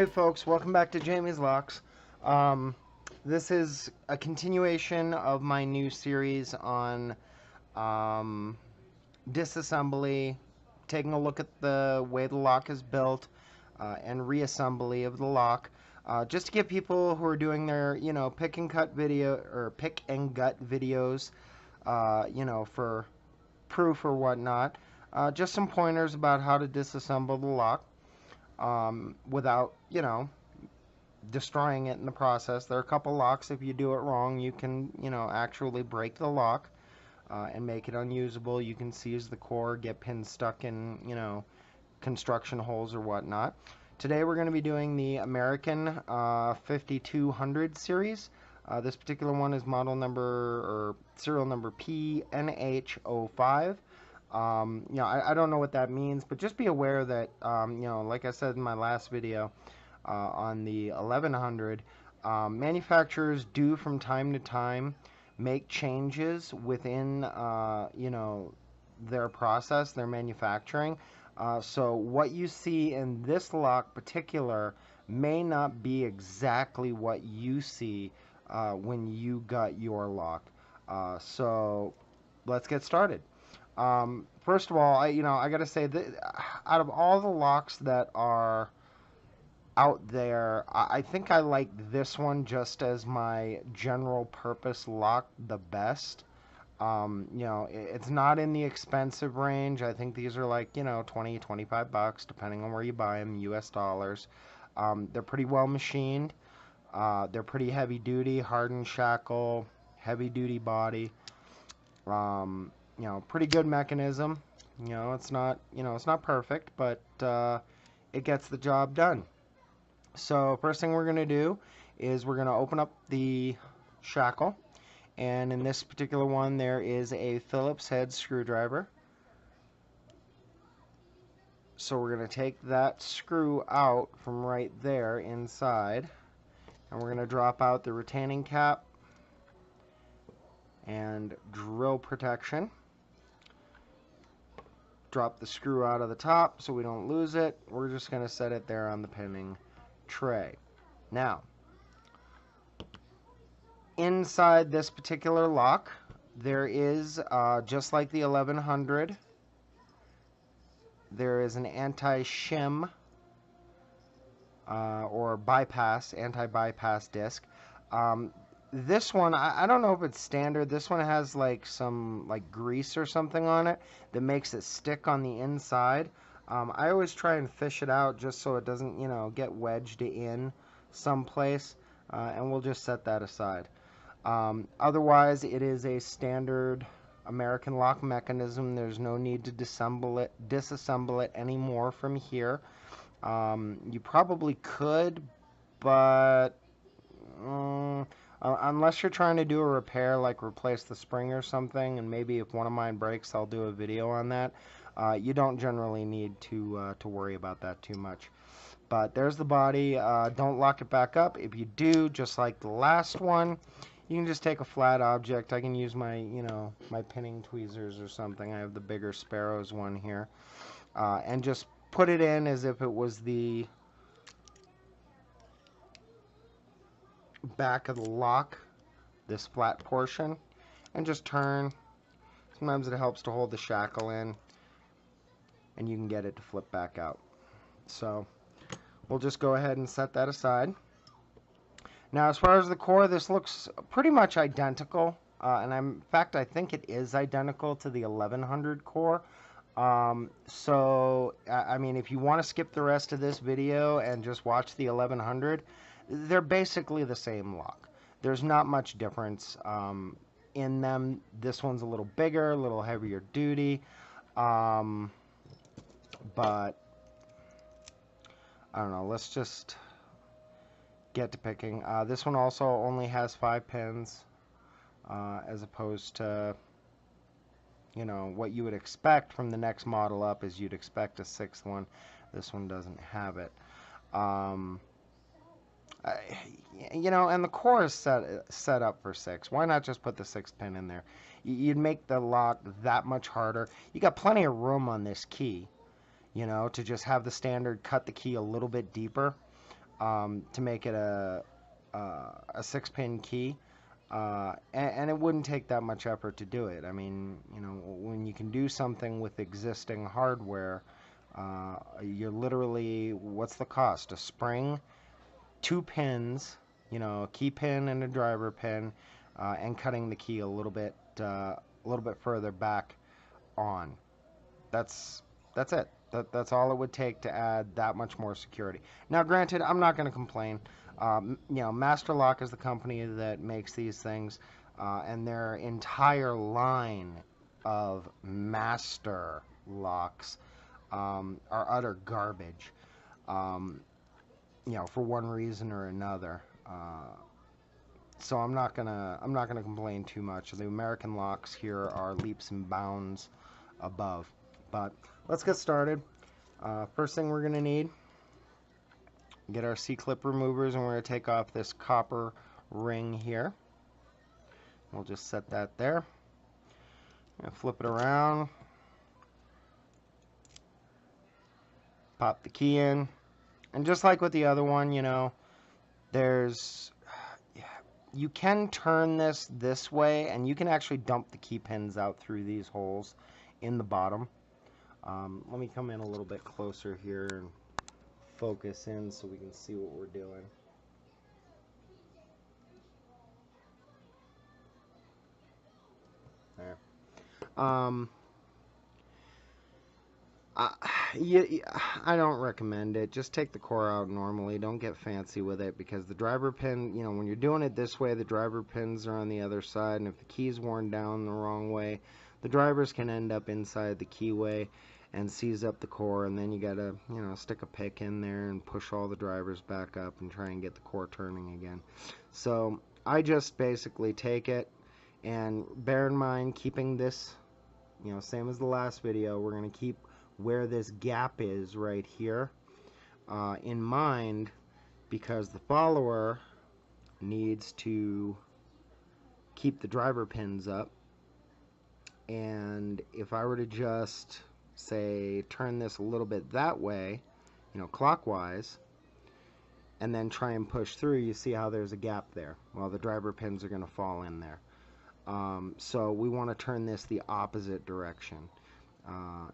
Hey folks, welcome back to JamiesLocks. This is a continuation of my new series on disassembly, taking a look at the way the lock is built, and reassembly of the lock. Just to give people who are doing their, pick and cut video or pick and gut videos, for proof or whatnot. Just some pointers about how to disassemble the lock without, destroying it in the process. There are a couple locks, if you do it wrong, you can, actually break the lock and make it unusable. You can seize the core, get pins stuck in, construction holes or whatnot. Today we're going to be doing the American 5200 series. This particular one is model number or serial number PNH05. I don't know what that means, but just be aware that, like I said in my last video on the 1100, manufacturers do from time to time make changes within, their process, their manufacturing. So what you see in this lock particular may not be exactly what you see when you got your lock. So let's get started. First of all, I gotta say that out of all the locks that are out there, I think I like this one just as my general purpose lock the best. It's not in the expensive range. I think these are like, 20, 25 bucks, depending on where you buy them, US dollars. They're pretty well machined. They're pretty heavy duty, hardened shackle, heavy duty body. Pretty good mechanism. It's not perfect, but it gets the job done. So first thing we're going to do is we're going to open up the shackle, and in this particular one there is a Phillips head screwdriver. So we're going to take that screw out from right there inside, and we're going to drop out the retaining cap and drill protection. Drop the screw out of the top so we don't lose it. We're just going to set it there on the pinning tray. Now, inside this particular lock, there is, just like the 1100, there is an anti-shim or bypass, anti-bypass disc. This one, I don't know if it's standard. This one has like some grease or something on it that makes it stick on the inside. I always try and fish it out just so it doesn't, get wedged in someplace, and we'll just set that aside. Otherwise, it is a standard American lock mechanism. There's no need to disassemble it anymore from here. You probably could, but unless you're trying to do a repair, like replace the spring or something, and maybe if one of mine breaks, I'll do a video on that. You don't generally need to worry about that too much. But there's the body. Don't lock it back up. If you do, just like the last one, you can just take a flat object. I can use my, my pinning tweezers or something. I have the bigger Sparrows one here. And just put it in as if it was the back of the lock, this flat portion, and just turn. Sometimes it helps to hold the shackle in, and you can get it to flip back out. So we'll just go ahead and set that aside. Now, as far as the core, this looks pretty much identical, and in fact I think it is identical to the 1100 core. So I mean, if you want to skip the rest of this video and just watch the 1100, they're basically the same lock. There's not much difference in them. This one's a little bigger, a little heavier duty, but I don't know, let's just get to picking. This one also only has 5 pins, as opposed to, what you would expect from the next model up is you'd expect a 6th one. This one doesn't have it. And the core is set up for 6. Why not just put the 6th pin in there? You'd make the lock that much harder. You got plenty of room on this key, to just have the standard cut the key a little bit deeper. to make it a 6-pin key. And it wouldn't take that much effort to do it. I mean, you know, when you can do something with existing hardware, you're literally, what's the cost? A spring, 2 pins, you know, a key pin and a driver pin, and cutting the key a little bit further back on. That's it. That's all it would take to add that much more security. Now, granted, I'm not going to complain. You know, Master Lock is the company that makes these things, and their entire line of Master Locks are utter garbage. You know, for one reason or another. So I'm not gonna complain too much. The American locks here are leaps and bounds above. But let's get started. First thing we're gonna need, get our C-clip removers, and we're gonna take off this copper ring here. We'll just set that there. Flip it around. Pop the key in. And just like with the other one, you know, you can turn this way, and you can actually dump the key pins out through these holes in the bottom. Let me come in a little bit closer here and focus in so we can see what we're doing. There. I don't recommend it. Just take the core out normally. Don't get fancy with it, because the driver pin, you know, when you're doing it this way, the driver pins are on the other side, and if the key's worn down the wrong way, the drivers can end up inside the keyway and seize up the core, and then you gotta, you know, stick a pick in there and push all the drivers back up and try and get the core turning again. So I just basically take it, and bear in mind, keeping this, you know, same as the last video, we're gonna keep where this gap is right here in mind, because the follower needs to keep the driver pins up. And if I were to just say turn this a little bit that way, you know, clockwise, and then try and push through, you see how there's a gap there. Well, the driver pins are going to fall in there. So we want to turn this the opposite direction.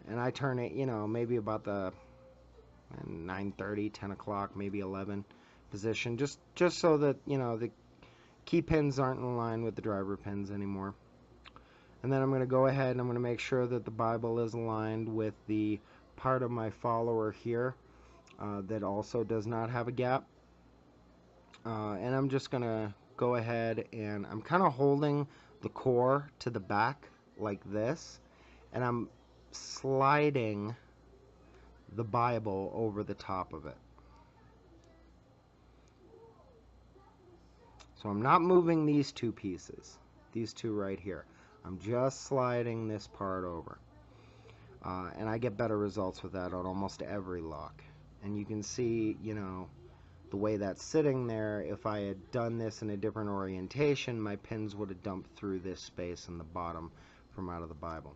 And I turn it, you know, maybe about the 9:30, 10 o'clock, maybe 11 position, just so that, you know, the key pins aren't in line with the driver pins anymore. And then I'm going to go ahead and I'm going to make sure that the Bible is aligned with the part of my follower here that also does not have a gap. And I'm just going to go ahead and I'm kind of holding the core to the back like this, and I'm sliding the Bible over the top of it. So I'm not moving these two pieces, these two right here. I'm just sliding this part over. And I get better results with that on almost every lock. And you can see, you know, the way that's sitting there. If I had done this in a different orientation, my pins would have dumped through this space in the bottom from out of the Bible.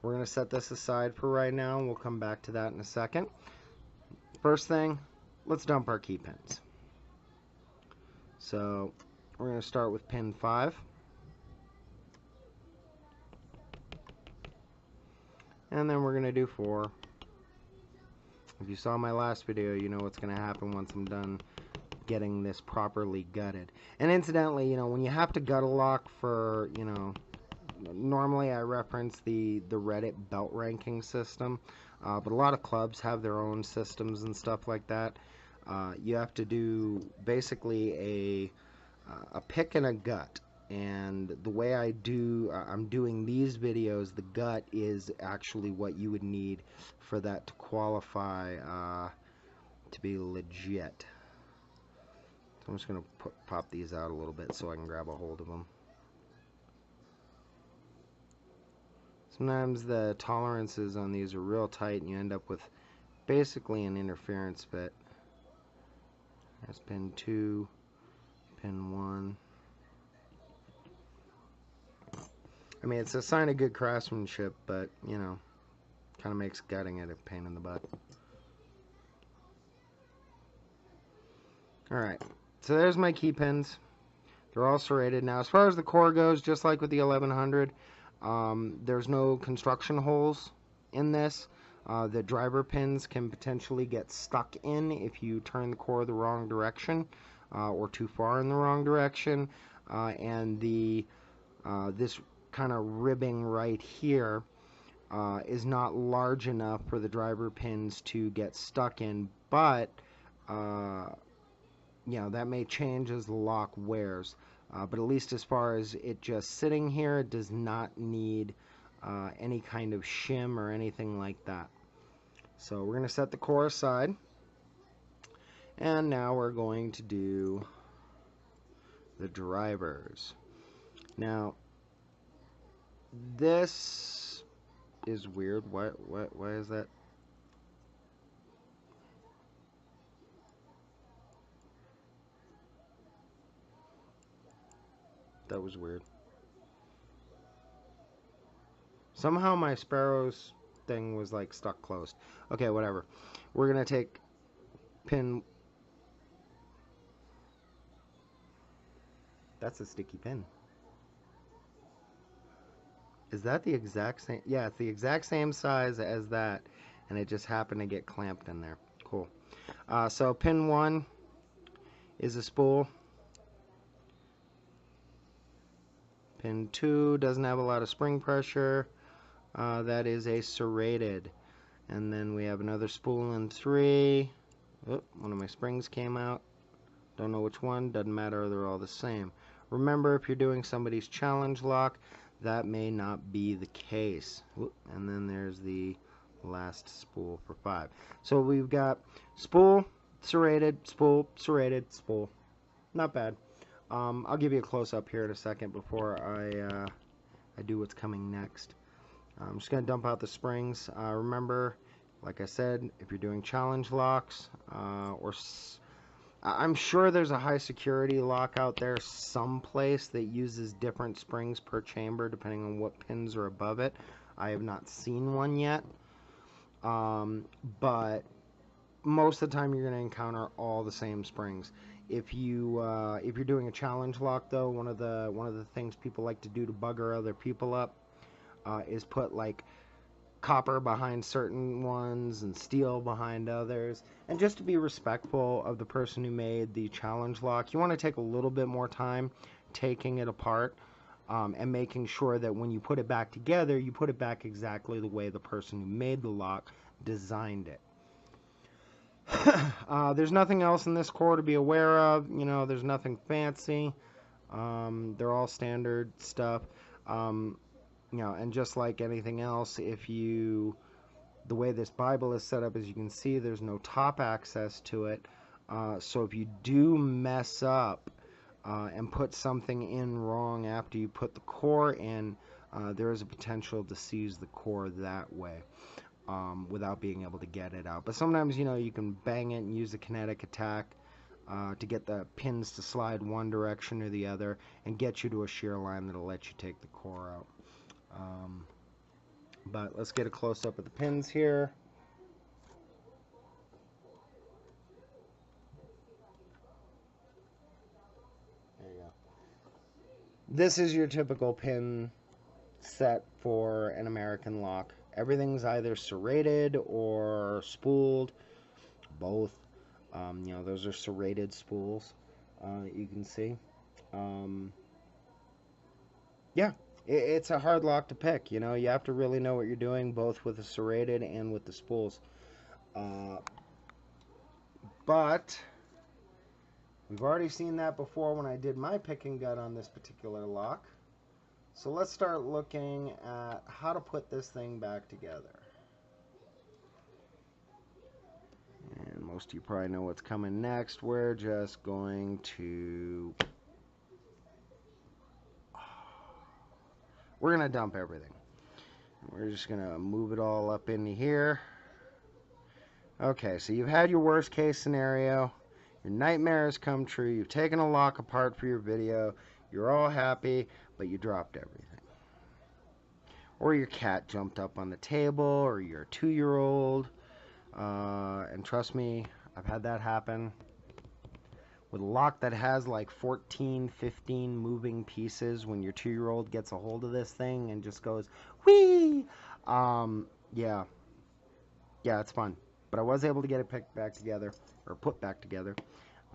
We're going to set this aside for right now, and we'll come back to that in a second. First thing, let's dump our key pins. So we're going to start with pin 5. And then we're going to do 4. If you saw my last video, you know what's going to happen once I'm done getting this properly gutted. And incidentally, you know, when you have to gut a lock for, you know, normally I reference the Reddit belt ranking system, but a lot of clubs have their own systems and stuff like that. You have to do basically a pick and a gut. And the way I'm doing these videos, the gut is actually what you would need for that to qualify to be legit. So I'm just going to pop these out a little bit so I can grab a hold of them. Sometimes the tolerances on these are real tight and you end up with basically an interference bit. There's pin 2, pin 1. I mean, it's a sign of good craftsmanship, but, you know, kind of makes gutting it a pain in the butt. Alright, so there's my key pins. They're all serrated. Now, as far as the core goes, just like with the 1100, there's no construction holes in this. The driver pins can potentially get stuck in if you turn the core the wrong direction or too far in the wrong direction. And this kind of ribbing right here is not large enough for the driver pins to get stuck in, but that may change as the lock wears. But at least as far as it just sitting here, it does not need any kind of shim or anything like that. So we're going to set the core aside. And now we're going to do the drivers. Now, this is weird. Why is that? That was weird. Somehow my Sparrow's thing was like stuck closed. Okay, whatever. We're gonna take pin. That's a sticky pin. Is that the exact same? Yeah, it's the exact same size as that, and it just happened to get clamped in there. Cool. So pin 1 is a spool. Pin 2 doesn't have a lot of spring pressure. That is a serrated. And then we have another spool in 3. Oh, one of my springs came out. Don't know which one. Doesn't matter. They're all the same. Remember, if you're doing somebody's challenge lock, that may not be the case. And then there's the last spool for 5. So we've got spool, serrated, spool, serrated, spool. Not bad. I'll give you a close-up here in a second before I do what's coming next. I'm just going to dump out the springs. Remember, like I said, if you're doing challenge locks, I'm sure there's a high security lock out there someplace that uses different springs per chamber depending on what pins are above it. I have not seen one yet, but most of the time you're going to encounter all the same springs. If you're doing a challenge lock, though, one of the things people like to do to bugger other people up is put like copper behind certain ones and steel behind others. And just to be respectful of the person who made the challenge lock, you want to take a little bit more time taking it apart and making sure that when you put it back together, you put it back exactly the way the person who made the lock designed it. There's nothing else in this core to be aware of. There's nothing fancy. They're all standard stuff. And just like anything else, the way this Bible is set up, as you can see, there's no top access to it. So if you do mess up and put something in wrong after you put the core in, there is a potential to seize the core that way without being able to get it out. But sometimes, you can bang it and use a kinetic attack to get the pins to slide one direction or the other and get you to a shear line that'll let you take the core out. But let's get a close-up of the pins here. There you go. This is your typical pin set for an American lock. Everything's either serrated or spooled, both. Those are serrated spools, you can see. Yeah. It's a hard lock to pick, you have to really know what you're doing, both with the serrated and with the spools. But we've already seen that before when I did my pick and gut on this particular lock. So let's start looking at how to put this thing back together. And most of you probably know what's coming next. We're just going to... We're going to dump everything. We're just going to move it all up into here. Okay, so you've had your worst case scenario. Your nightmare has come true. You've taken a lock apart for your video. You're all happy, but you dropped everything. Or your cat jumped up on the table, or your 2-year-old. And trust me, I've had that happen. with a lock that has like 14, 15 moving pieces, when your 2-year-old gets a hold of this thing and just goes, whee! Yeah, it's fun. But I was able to get it picked back together, or put back together.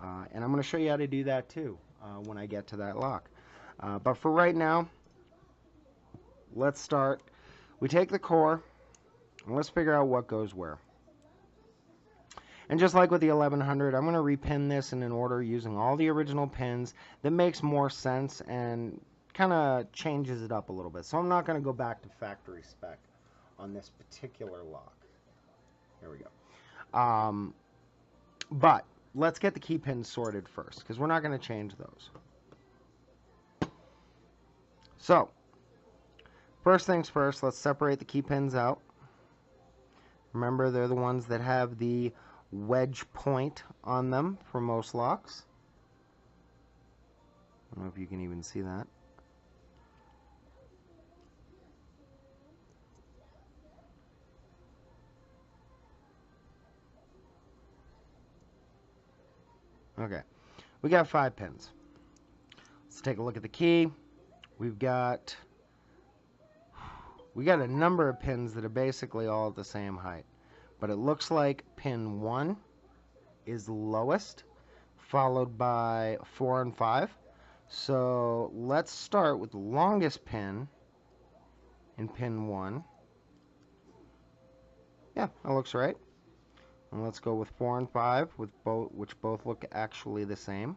And I'm going to show you how to do that too when I get to that lock. But for right now, let's start. We take the core, and let's figure out what goes where. And just like with the 1100, I'm going to repin this in an order using all the original pins that makes more sense and kind of changes it up a little bit. So I'm not going to go back to factory spec on this particular lock. There we go. But let's get the key pins sorted first, because we're not going to change those. So, first things first, let's separate the key pins out. Remember, they're the ones that have the wedge point on them for most locks. I don't know if you can even see that. Okay, we got 5 pins. Let's take a look at the key. We got a number of pins that are basically all at the same height. But it looks like pin 1 is lowest, followed by 4 and 5. So let's start with the longest pin in pin 1. Yeah, that looks right. And let's go with 4 and 5, which both look actually the same.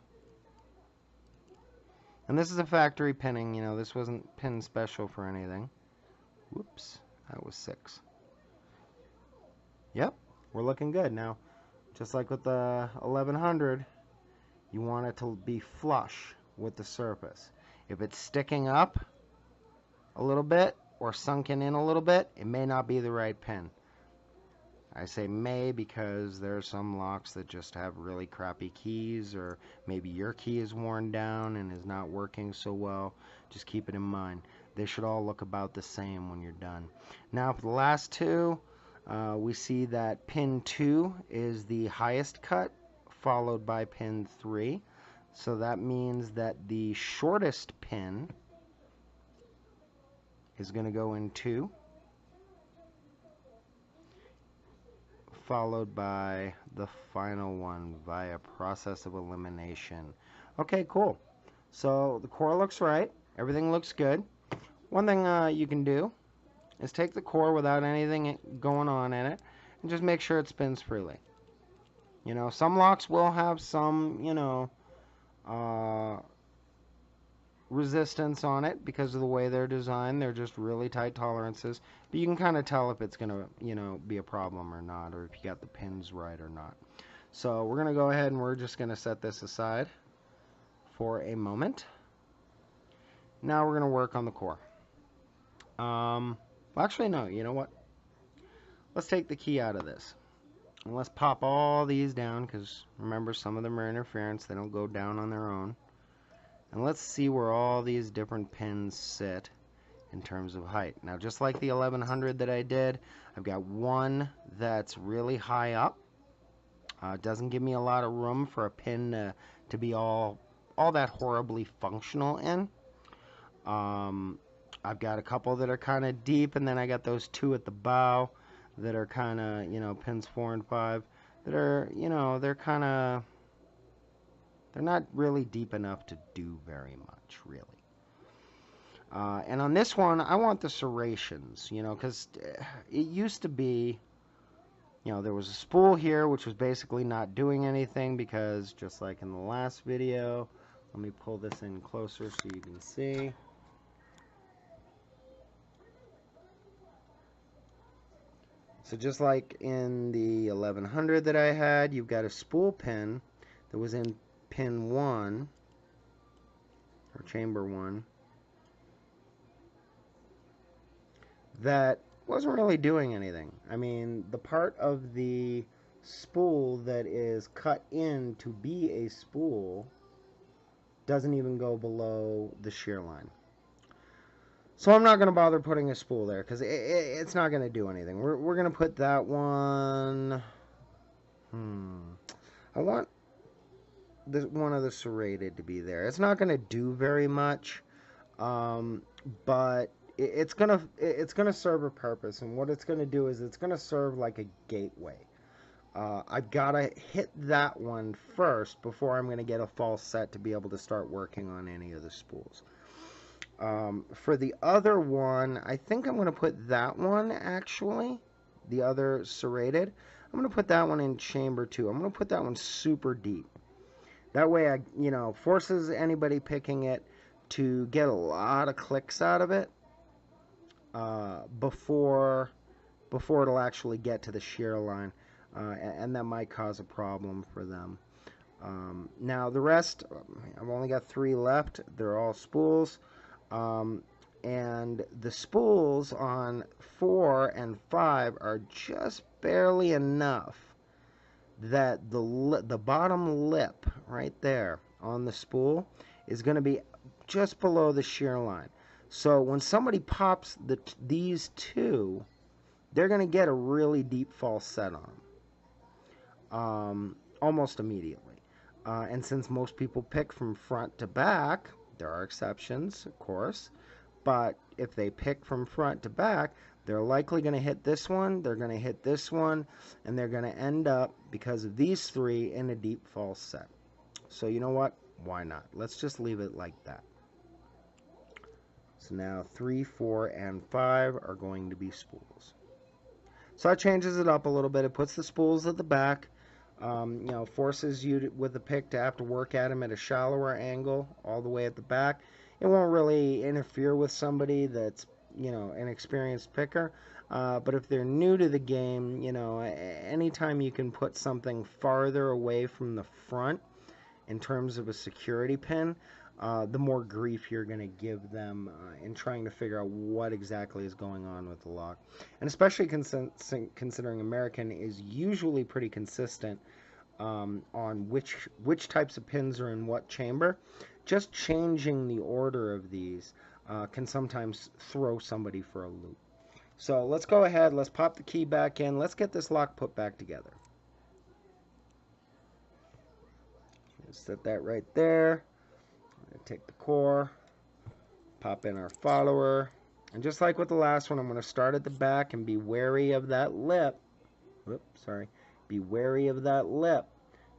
And this is a factory pinning, you know, this wasn't pin special for anything. Whoops, that was 6. Yep, we're looking good. Now, just like with the 1100, you want it to be flush with the surface. If it's sticking up a little bit or sunken in a little bit, it may not be the right pin. I say may because there are some locks that just have really crappy keys, or maybe your key is worn down and is not working so well. Just keep it in mind. They should all look about the same when you're done. Now for the last two, we see that pin 2 is the highest cut, followed by pin 3. So that means that the shortest pin is going to go in 2. Followed by the final one via process of elimination. Okay, cool. So the core looks right. Everything looks good. One thing you can do is take the core without anything going on in it and just make sure it spins freely. You know, some locks will have some, you know, resistance on it because of the way they're designed. They're just really tight tolerances, but you can kind of tell if it's gonna, you know, be a problem or not, or if you got the pins right or not. So we're gonna go ahead and we're just gonna set this aside for a moment. Now we're gonna work on the core. Well, actually no, you know what, let's take the key out of this and let's pop all these down, because remember, some of them are interference, they don't go down on their own. And let's see where all these different pins sit in terms of height. Now, just like the 1100 that I did, I've got one that's really high up. It doesn't give me a lot of room for a pin to be all that horribly functional in. I've got a couple that are kind of deep, and then I got those 2 at the bow that are kind of, you know, pins 4 and 5 that are, you know, they're kind of, they're not really deep enough to do very much, really. And on this one, I want the serrations, you know, because it used to be, you know, there was a spool here, which was basically not doing anything, because just like in the last video, let me pull this in closer so you can see. So just like in the 1100 that I had, you've got a spool pin that was in pin 1, or chamber 1, that wasn't really doing anything. I mean, the part of the spool that is cut in to be a spool doesn't even go below the shear line. So I'm not going to bother putting a spool there, because it's not going to do anything. We're going to put that one... one of the serrated to be there. It's not going to do very much, but it's gonna serve a purpose, and what it's gonna do is it's gonna serve like a gateway. I've gotta hit that one first before I'm gonna get a false set to be able to start working on any of the spools. For the other one, I think I'm gonna put that one actually, the other serrated. I'm gonna put that one in chamber 2. I'm gonna put that one super deep. That way, forces anybody picking it to get a lot of clicks out of it before it'll actually get to the shear line, and that might cause a problem for them. Now the rest, I've only got 3 left. They're all spools, and the spools on 4 and 5 are just barely enough that the bottom lip right there on the spool is going to be just below the shear line. So when somebody pops these two, they're going to get a really deep false set on them almost immediately. And since most people pick from front to back, there are exceptions, of course, but if they pick from front to back, they're likely going to hit this one, they're going to hit this one, and they're going to end up, because of these 3, in a deep false set. So you know what? Why not? Let's just leave it like that. So now 3, 4, and 5 are going to be spools. So that changes it up a little bit. It puts the spools at the back. Forces you with the pick to have to work at them at a shallower angle all the way at the back. It won't really interfere with somebody that's, an experienced picker. But if they're new to the game, anytime you can put something farther away from the front in terms of a security pin, the more grief you're going to give them in trying to figure out what exactly is going on with the lock. And especially considering American is usually pretty consistent on which types of pins are in what chamber, just changing the order of these can sometimes throw somebody for a loop. So let's go ahead, let's pop the key back in, let's get this lock put back together. Set that right there. Take the core, pop in our follower, and just like with the last one, I'm going to start at the back and be wary of that lip. Whoops, sorry. Be wary of that lip.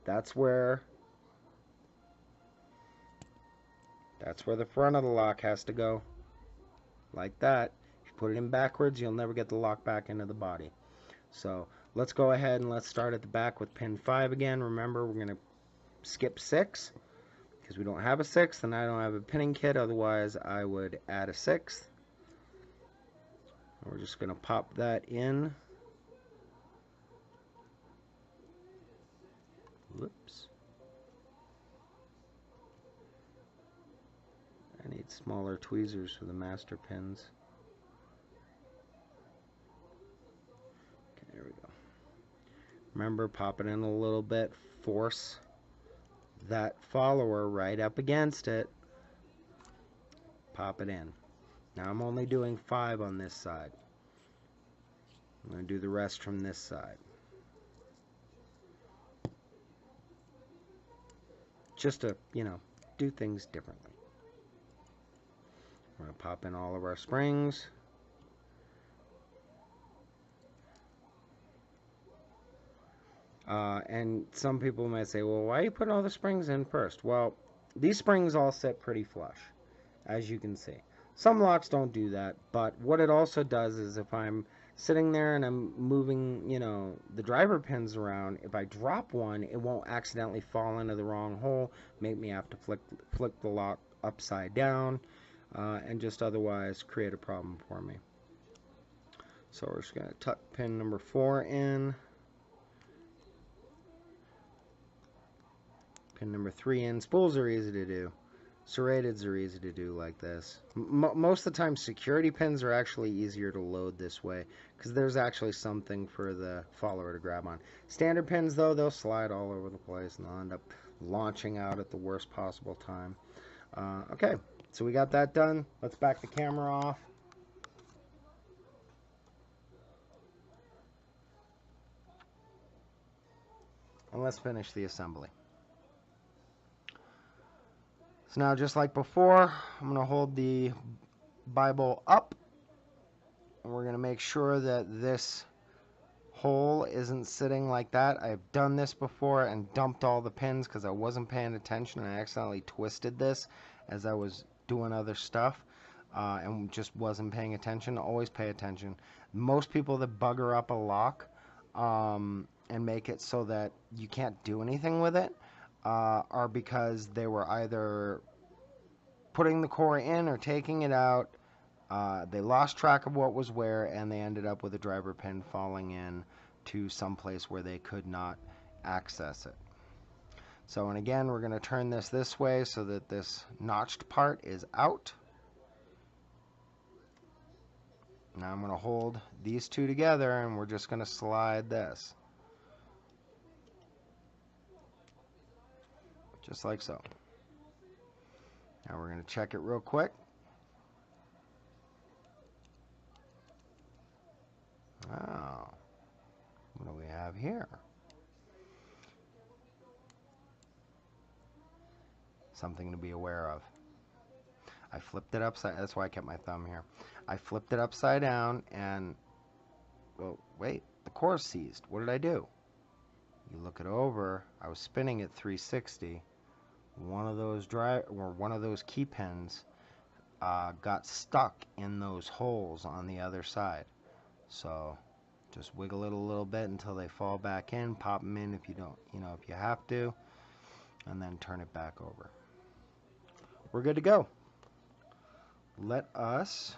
That's where the front of the lock has to go. Like that. If you put it in backwards, you'll never get the lock back into the body. So let's go ahead and let's start at the back with pin 5 again. Remember, we're going to skip 6. Because we don't have a 6th and I don't have a pinning kit, otherwise I would add a 6th. We're just going to pop that in. Whoops. I need smaller tweezers for the master pins. Okay, there we go. Remember, pop it in a little bit, force that follower right up against it, pop it in. Now I'm only doing 5 on this side. I'm going to do the rest from this side. Just to, do things differently. We're going to pop in all of our springs. And some people might say, well, why are you putting all the springs in first? Well, these springs all sit pretty flush, as you can see. Some locks don't do that, but what it also does is if I'm sitting there and I'm moving, the driver pins around, if I drop one, it won't accidentally fall into the wrong hole, make me have to flick the lock upside down, and just otherwise create a problem for me. So we're just going to tuck pin number 4 in. Pin number 3 in. Spools are easy to do. Serrateds are easy to do like this. Most of the time, security pins are actually easier to load this way because there's actually something for the follower to grab on. Standard pins, though, they'll slide all over the place and they'll end up launching out at the worst possible time. Okay, so we got that done. Let's back the camera off. And let's finish the assembly. So now, just like before, I'm going to hold the Bible up, and we're going to make sure that this hole isn't sitting like that. I've done this before and dumped all the pins because I wasn't paying attention, and I accidentally twisted this as I was doing other stuff and just wasn't paying attention. Always pay attention. Most people that bugger up a lock and make it so that you can't do anything with it are because they were either putting the core in or taking it out. They lost track of what was where, and they ended up with a driver pin falling in to some place where they could not access it. So, and again, we're going to turn this way so that this notched part is out. Now I'm going to hold these two together, and we're just going to slide this. Just like so. Now we're going to check it real quick. Oh, what do we have here? Something to be aware of. I flipped it upside, that's why I kept my thumb here. I flipped it upside down and, well, wait, the core's seized. What did I do? You look it over, I was spinning at 360. One of those key pins got stuck in those holes on the other side. So just wiggle it a little bit until they fall back in, pop them in if you don't, if you have to, and then turn it back over. We're good to go. Let us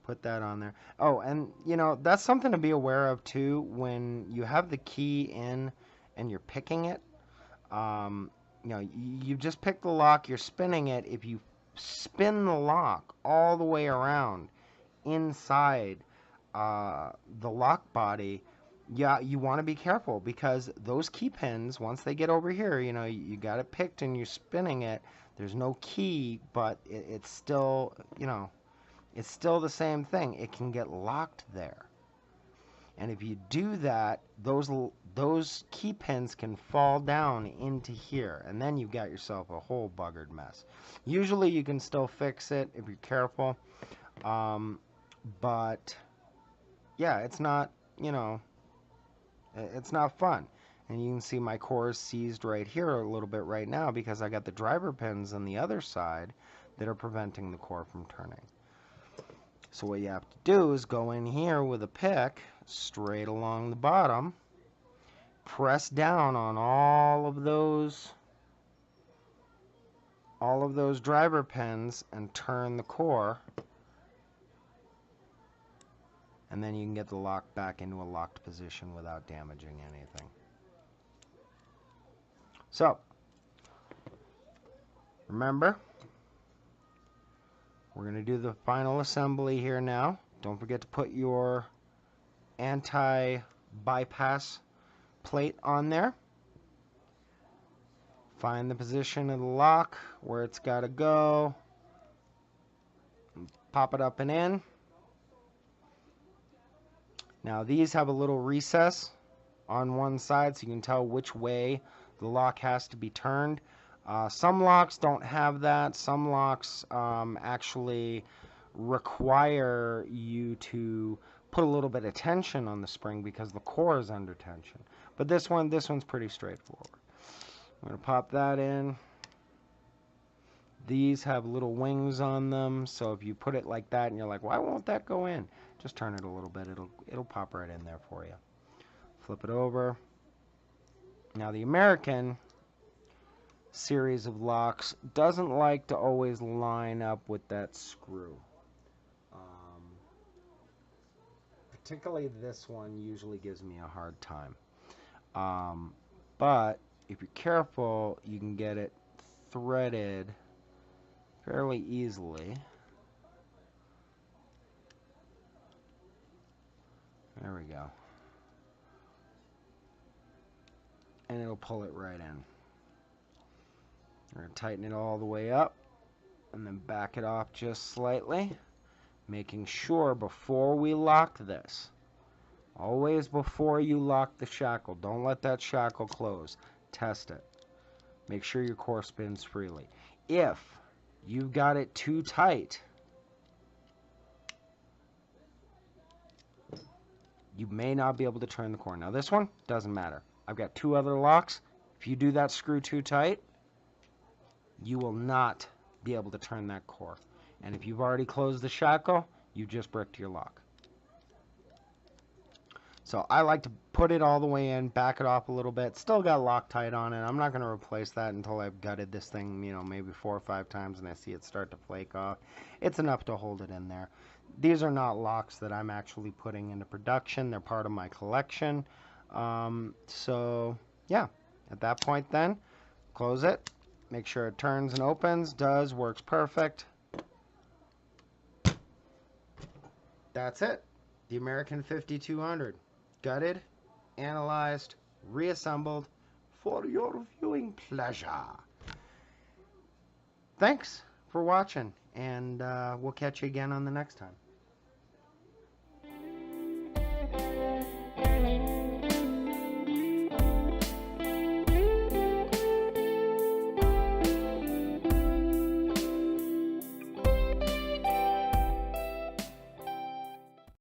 put that on there. Oh, and that's something to be aware of too when you have the key in and you're picking it. You just pick the lock, you're spinning it. If you spin the lock all the way around inside the lock body, yeah, you want to be careful because those key pins, once they get over here, you got it picked and you're spinning it. There's no key, but it's still, it's still the same thing. It can get locked there. And if you do that, those key pins can fall down into here, and then you've got yourself a whole buggered mess. Usually you can still fix it if you're careful, but yeah, it's not, it's not fun. And you can see my core is seized right here a little bit right now because I got the driver pins on the other side that are preventing the core from turning. So what you have to do is go in here with a pick straight along the bottom, press down on all of those driver pins and turn the core, and then you can get the lock back into a locked position without damaging anything. So remember, we're going to do the final assembly here now. Don't forget to put your anti-bypass plate on there. Find the position of the lock where it's got to go. Pop it up and in. Now these have a little recess on one side so you can tell which way the lock has to be turned. Some locks don't have that. Some locks actually require you to put a little bit of tension on the spring because the core is under tension. But this one's pretty straightforward. I'm going to pop that in. These have little wings on them, so if you put it like that and you're like, why won't that go in? Just turn it a little bit. It'll pop right in there for you. Flip it over. Now the American series of locks doesn't like to always line up with that screw. Particularly this one usually gives me a hard time. But if you're careful, you can get it threaded fairly easily. There we go. And it'll pull it right in. We're going to tighten it all the way up and then back it off just slightly, making sure before we lock this Always before you lock the shackle. Don't let that shackle close. Test it. Make sure your core spins freely. If you've got it too tight, you may not be able to turn the core. Now this one, doesn't matter. I've got 2 other locks. If you do that screw too tight, you will not be able to turn that core. And if you've already closed the shackle, you just bricked your lock. So I like to put it all the way in, back it off a little bit. Still got Loctite on it. I'm not going to replace that until I've gutted this thing, you know, maybe 4 or 5 times and I see it start to flake off. It's enough to hold it in there. These are not locks that I'm actually putting into production. They're part of my collection. So, yeah. At that point then, close it. Make sure it turns and opens. Does. Works perfect. That's it. The American 5200. Gutted, analyzed, reassembled for your viewing pleasure. Thanks for watching, and we'll catch you again on the next time.